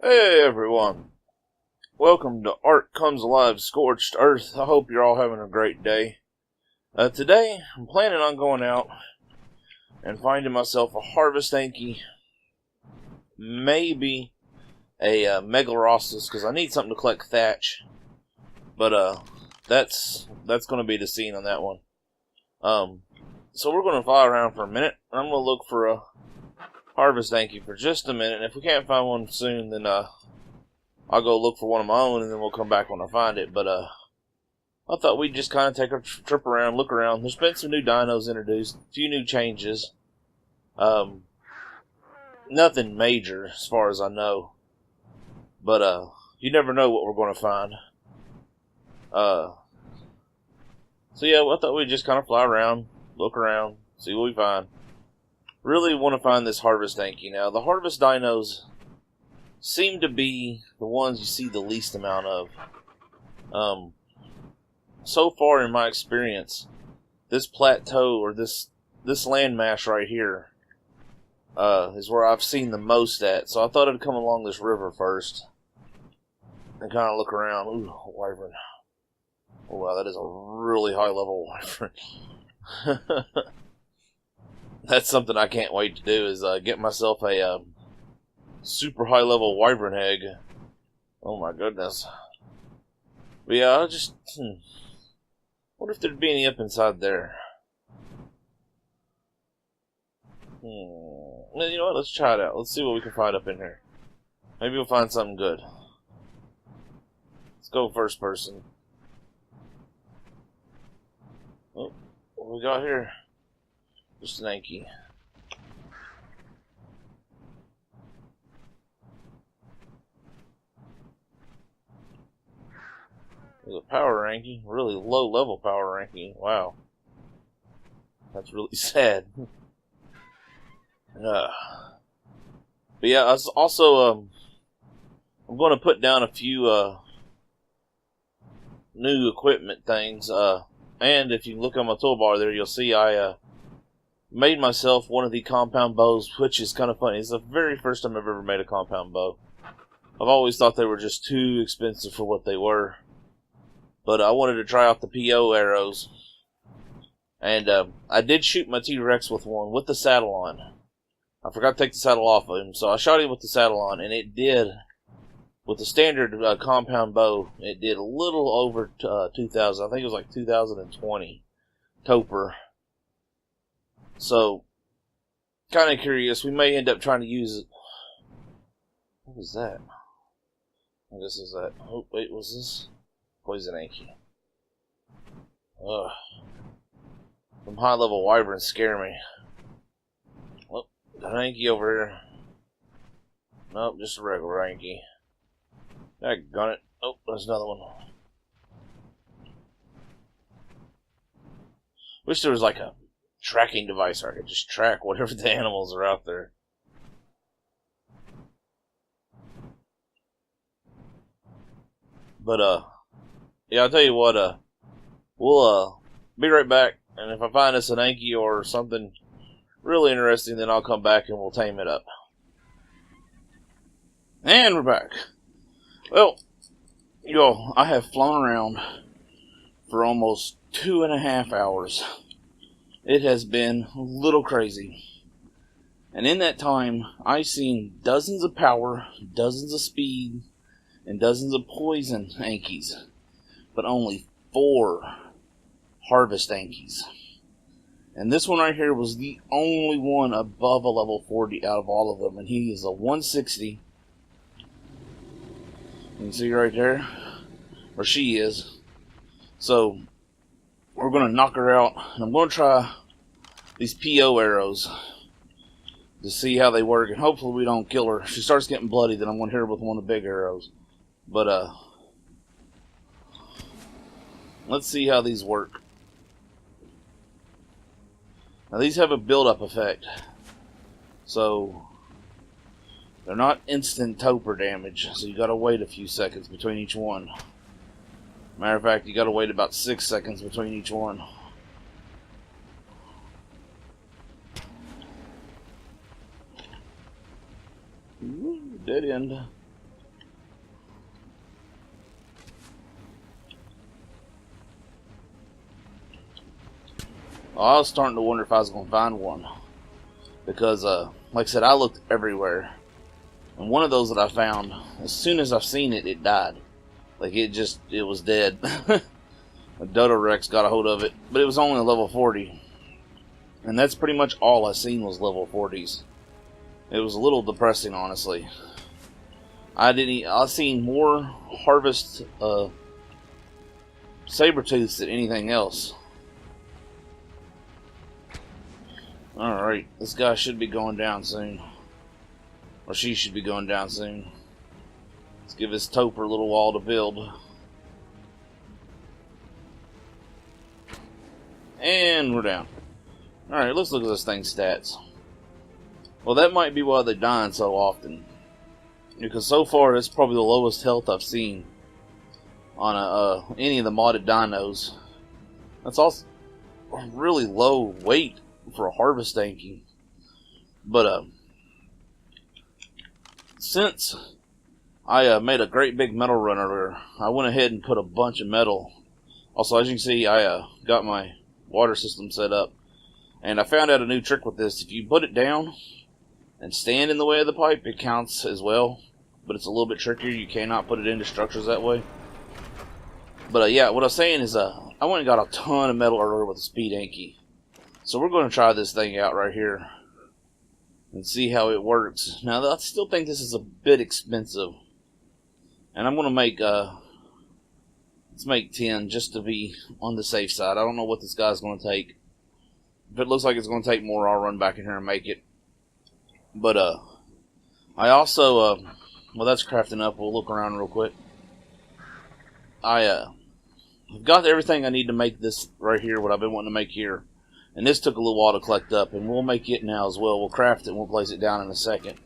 Hey everyone, welcome to Ark Comes Alive, Scorched Earth. I hope you're all having a great day. Today, I'm planning on going out and finding myself a Harvest Anky, maybe a Megalorossus, because I need something to collect thatch. But that's going to be the scene on that one. So we're going to fly around for a minute, and I'm going to look for a Harvest Anky for just a minute, and if we can't find one soon, then I'll go look for one of my own, and then we'll come back when I find it. But I thought we'd just kind of take a trip around, look around. There's been some new dinos introduced, a few new changes. Nothing major as far as I know, but you never know what we're going to find. So yeah, I thought we'd just kind of fly around, look around, see what we find. Really want to find this Harvest Anky. Now, the Harvest dinos seem to be the ones you see the least amount of. So far in my experience, this plateau, or this landmass right here, is where I've seen the most at. So I thought I'd come along this river first and kind of look around. Ooh, wyvern. Oh wow, that is a really high level wyvern. That's something I can't wait to do, is get myself a super high level wyvern egg. Oh my goodness. But yeah, I just what if there'd be any up inside there? Well, you know what? Let's try it out. Let's see what we can find up in here. Maybe we'll find something good. Let's go first person. Oh, what do we got here? Just an Anky. There's a power Anky, really low level power Anky. Wow, that's really sad. But yeah, I was also I'm going to put down a few new equipment things. And if you look on my toolbar there, you'll see I made myself one of the compound bows, which is kind of funny. It's the very first time I've ever made a compound bow. I've always thought they were just too expensive for what they were. But I wanted to try out the PO arrows. And I did shoot my T-Rex with one, with the saddle on. I forgot to take the saddle off of him, so I shot him with the saddle on, and it did, with the standard compound bow, it did a little over 2,000. I think it was like 2,020 Topper. So, kind of curious. We may end up trying to use it. What was that? I guess is that. Oh, wait, was this? Poison Anky. Ugh. Some high level wyverns scare me. Well, got an Anky over here. Nope, just a regular Anky. Daggone it. Oh, there's another one. Wish there was like a tracking device where I could just track whatever the animals are out there. But yeah, I'll tell you what, we'll be right back, and if I find us an Anky or something really interesting, then I'll come back and we'll tame it up. And we're back. Well, y'all, I have flown around for almost 2.5 hours. It has been a little crazy. And in that time, I've seen dozens of power, dozens of speed, and dozens of poison Ankys. But only 4 Harvest Ankys. And this one right here was the only one above a level 40 out of all of them. And he is a 160. You can see right there. Or she is. So, we're going to knock her out, and I'm going to try these PO arrows to see how they work, and hopefully we don't kill her. If she starts getting bloody, then I'm going to hit her with one of the big arrows. But, let's see how these work. Now, these have a build-up effect. So, they're not instant Topper damage, so you got to wait a few seconds between each one. Matter of fact, you got to wait about 6 seconds between each one. Ooh, dead end. Well, I was starting to wonder if I was going to find one. Because, like I said, I looked everywhere. And one of those that I found, as soon as I've seen it, it died. Like, it was dead. A Dodo Rex got a hold of it. But it was only a level 40. And that's pretty much all I seen was level 40s. It was a little depressing, honestly. I seen more Harvest Sabertooths than anything else. Alright, this guy should be going down soon. Or she should be going down soon. Let's give this Toper a little while to build. And we're down. Alright, let's look at this thing's stats. Well, that might be why they're dying so often. Because so far, it's probably the lowest health I've seen on any of the modded dinos. That's also really low weight for a Harvest Anky. But, since I made a great big metal run earlier, I went ahead and put a bunch of metal. Also, as you can see, I got my water system set up. And I found out a new trick with this. If you put it down and stand in the way of the pipe, it counts as well. But it's a little bit trickier. You cannot put it into structures that way. But yeah, what I was saying is I went and got a ton of metal earlier with a speed Anky. So we're going to try this thing out right here and see how it works. Now, I still think this is a bit expensive. And I'm going to make, let's make 10 just to be on the safe side. I don't know what this guy's going to take. If it looks like it's going to take more, I'll run back in here and make it. But, I also, well, that's crafting up. We'll look around real quick. I've got everything I need to make this right here, what I've been wanting to make here. And this took a little while to collect up, and we'll make it now as well. We'll craft it and we'll place it down in a second.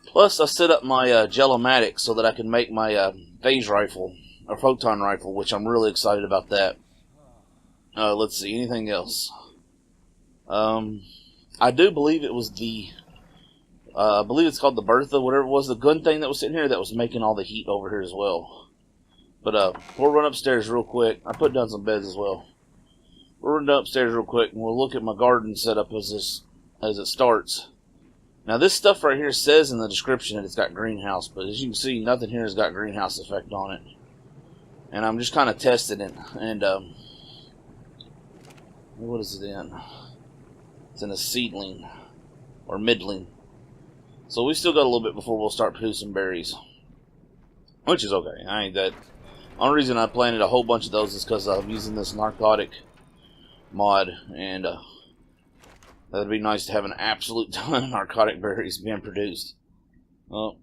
Plus, I set up my Jellomatic so that I can make my phase rifle, or Photon rifle, which I'm really excited about that. Let's see, anything else? I do believe it was the, I believe it's called the Bertha, whatever it was, the gun thing that was sitting here that was making all the heat over here as well. But we'll run upstairs real quick. I put down some beds as well. We'll run upstairs real quick and we'll look at my garden setup as it starts. Now this stuff right here says in the description that it's got greenhouse, but as you can see, nothing here has got greenhouse effect on it. And I'm just kind of testing it. And what is it in? It's in a seedling or middling. So we still got a little bit before we'll start producing berries, which is okay. I ain't that. Only reason I planted a whole bunch of those is because I'm using this narcotic mod, and that'd be nice to have an absolute ton of narcotic berries being produced. Oh,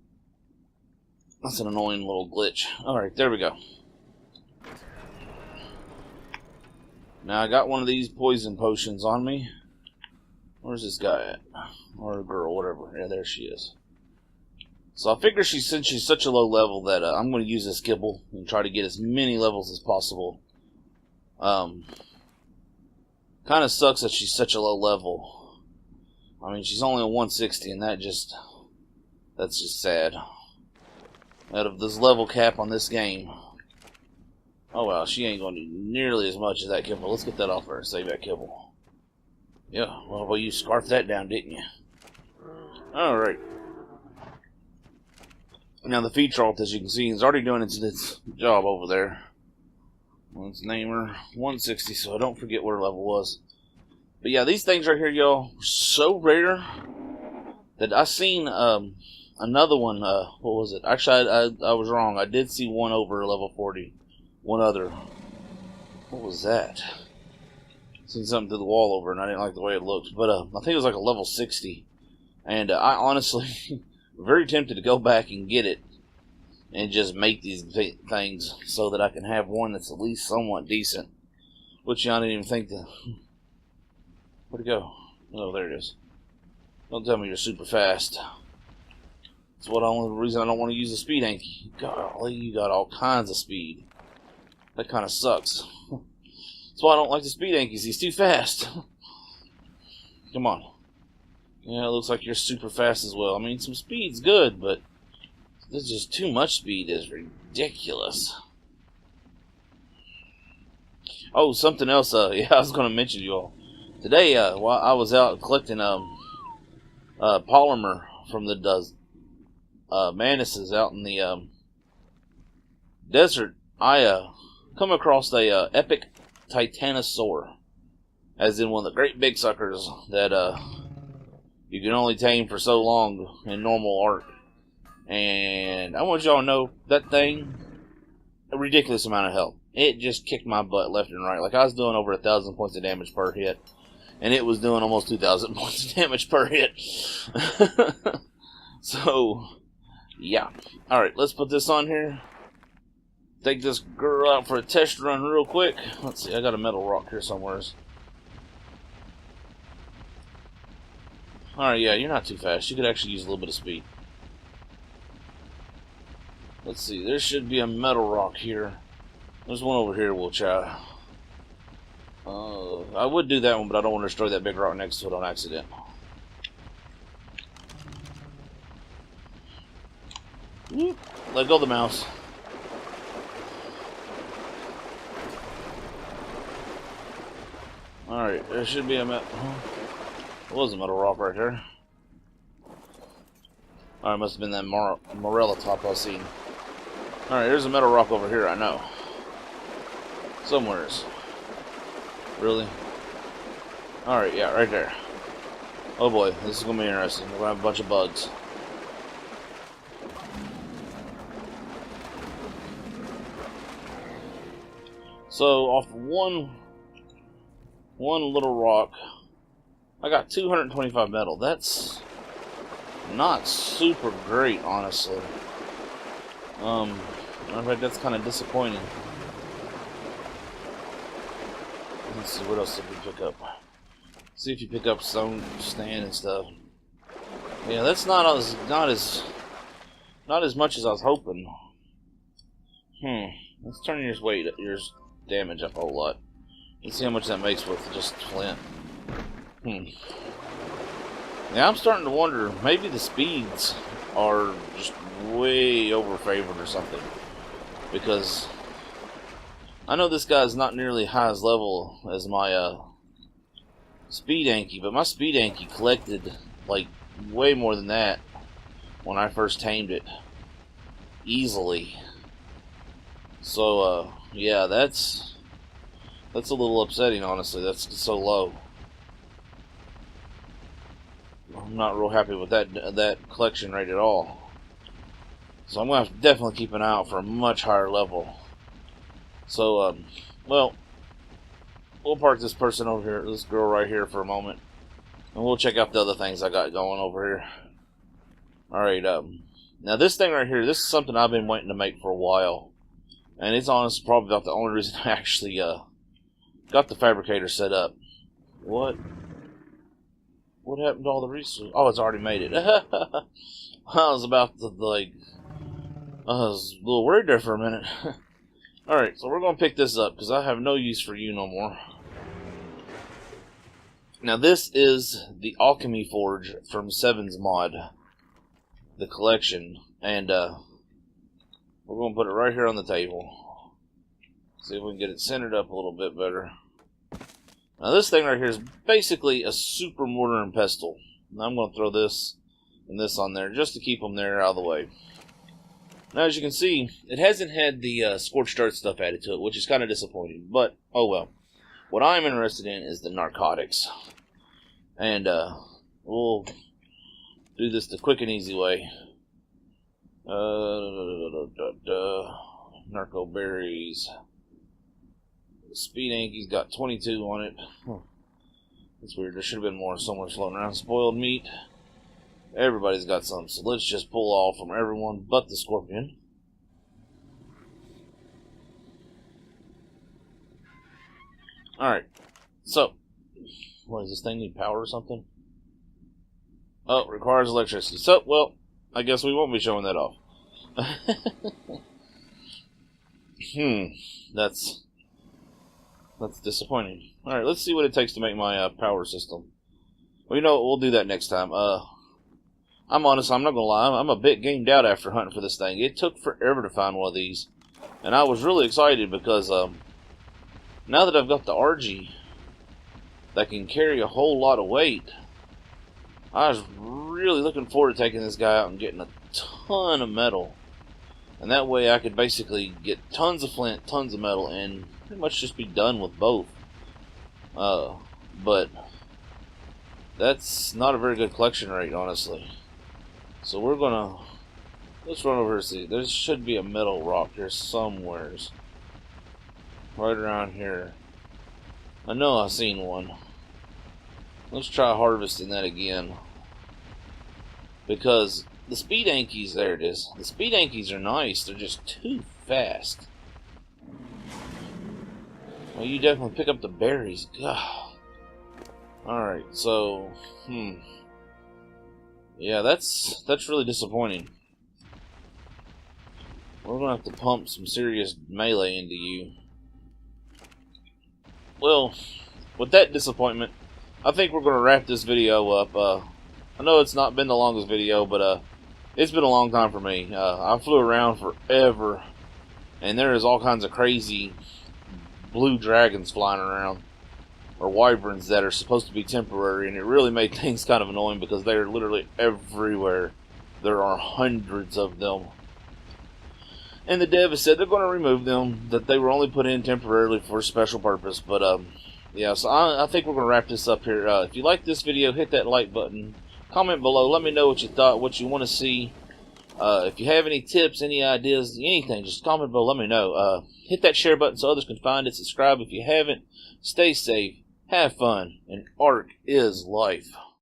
that's an annoying little glitch. Alright, there we go. Now I got one of these poison potions on me. Where's this guy at? Or a girl, whatever. Yeah, there she is. So I figure since she's such a low level that I'm going to use this Kibble and try to get as many levels as possible. Kind of sucks that she's such a low level. I mean, she's only a 160, and that's just sad. Out of this level cap on this game. Oh well, she ain't going to do nearly as much as that Kibble. Let's get that off her and save that Kibble. Yeah, well, you scarfed that down, didn't you? Alright. Now the feed trough, as you can see, is already doing its job over there. Let's name her 160 so I don't forget what her level was. But yeah, these things right here, y'all, are so rare that I seen another one. What was it? Actually, I was wrong. I did see one over level 40. One other. What was that? Seen something through the wall over, and I didn't like the way it looked. But I think it was like a level 60. And I honestly very tempted to go back and get it and just make these things so that I can have one that's at least somewhat decent. Which y'all didn't even think to. Where'd it go? Oh, there it is. Don't tell me you're super fast. That's the only reason I don't want to use a speed Anky. Golly, you got all kinds of speed. That kind of sucks. That's why I don't like the speed Ankies. He's too fast. Come on. Yeah, it looks like you're super fast as well. I mean, some speed's good, but there's just too much speed is ridiculous. Oh, something else. Yeah, I was going to mention to you all today. While I was out collecting polymer from the manises out in the desert, I come across a epic titanosaur, as in one of the great big suckers that you can only tame for so long in normal Ark. And I want y'all to know that thing, a ridiculous amount of health. It just kicked my butt left and right. Like, I was doing over 1,000 points of damage per hit, and it was doing almost 2,000 points of damage per hit. So, yeah. Alright, let's put this on here. Take this girl out for a test run real quick. Let's see, I got a metal rock here somewhere. Alright, yeah, you're not too fast. You could actually use a little bit of speed. Let's see, there should be a metal rock here. There's one over here we'll try. I would do that one, but I don't want to destroy that big rock next to it on accident. Let go of the mouse. Alright, there should be a metal... There was a metal rock right there. Alright, must have been that Morella top I was seeing. Alright, there's a metal rock over here, I know. Somewheres. Really? Alright, yeah, right there. Oh boy, this is going to be interesting. We're going to have a bunch of bugs. So, off one little rock, I got 225 metal. That's not super great, honestly. In fact, that's kind of disappointing. Let's see, what else did we pick up? See if you pick up stone stand and stuff. Yeah, that's not as much as I was hoping. Let's turn your damage up a whole lot. Let's see how much that makes with just flint. Yeah, I'm starting to wonder, maybe the speeds are just way overfavored or something. Because I know this guy's not nearly high as level as my speed Anky, but my speed Anky collected like way more than that when I first tamed it. Easily. So yeah, that's a little upsetting, honestly. That's so low. I'm not real happy with that collection rate at all. So I'm going to have to definitely keep an eye out for a much higher level. So, well, we'll park this person over here, this girl right here for a moment. And we'll check out the other things I got going over here. Alright, now this thing right here, this is something I've been waiting to make for a while. And it's honestly probably about the only reason I actually got the fabricator set up. What happened to all the resources? Oh, it's already made it. I was about to, like... I was a little worried there for a minute. Alright, so we're going to pick this up, because I have no use for you no more. Now, this is the Alchemy Forge from 7's mod. The collection. And, we're going to put it right here on the table. See if we can get it centered up a little bit better. Now this thing right here is basically a super mortar and pestle. Now I'm going to throw this and this on there just to keep them there out of the way. Now as you can see, it hasn't had the Scorched Earth stuff added to it, which is kind of disappointing. But, oh well. What I'm interested in is the Narcotics. And we'll do this the quick and easy way. Narco berries. Speed Anky's got 22 on it. That's weird. There should have been more somewhere floating around. Spoiled meat. Everybody's got some. So let's just pull all from everyone but the scorpion. Alright. So, what does this thing need? Power or something? Oh, it requires electricity. So, well, I guess we won't be showing that off. That's disappointing. Alright, let's see what it takes to make my power system. Well, you know what? We'll do that next time. I'm honest, I'm not gonna lie. I'm a bit gamed out after hunting for this thing. It took forever to find one of these. And I was really excited because, now that I've got the RG that can carry a whole lot of weight, I was really looking forward to taking this guy out and getting a ton of metal. And that way I could basically get tons of flint, tons of metal, and pretty much just be done with both. But that's not a very good collection rate, honestly. So we're gonna, let's run over and see. There should be a metal rock here somewheres. Right around here. I know I've seen one. Let's try harvesting that again. Because the speed Ankies, there it is. The speed Ankies are nice, they're just too fast. Well, you definitely pick up the berries. God. Alright, so, yeah, that's really disappointing. We're gonna have to pump some serious melee into you. Well, with that disappointment, I think we're gonna wrap this video up. I know it's not been the longest video, but it's been a long time for me. I flew around forever, and there is all kinds of crazy blue dragons flying around, or wyverns that are supposed to be temporary, and it really made things kind of annoying because they are literally everywhere. There are hundreds of them. And the dev has said they're going to remove them, that they were only put in temporarily for a special purpose. But, yeah, so I think we're going to wrap this up here. If you like this video, hit that like button. Comment below. Let me know what you thought, what you want to see. If you have any tips, any ideas, anything, just comment below. Let me know. Hit that share button so others can find it. Subscribe if you haven't. Stay safe. Have fun. And Ark is life.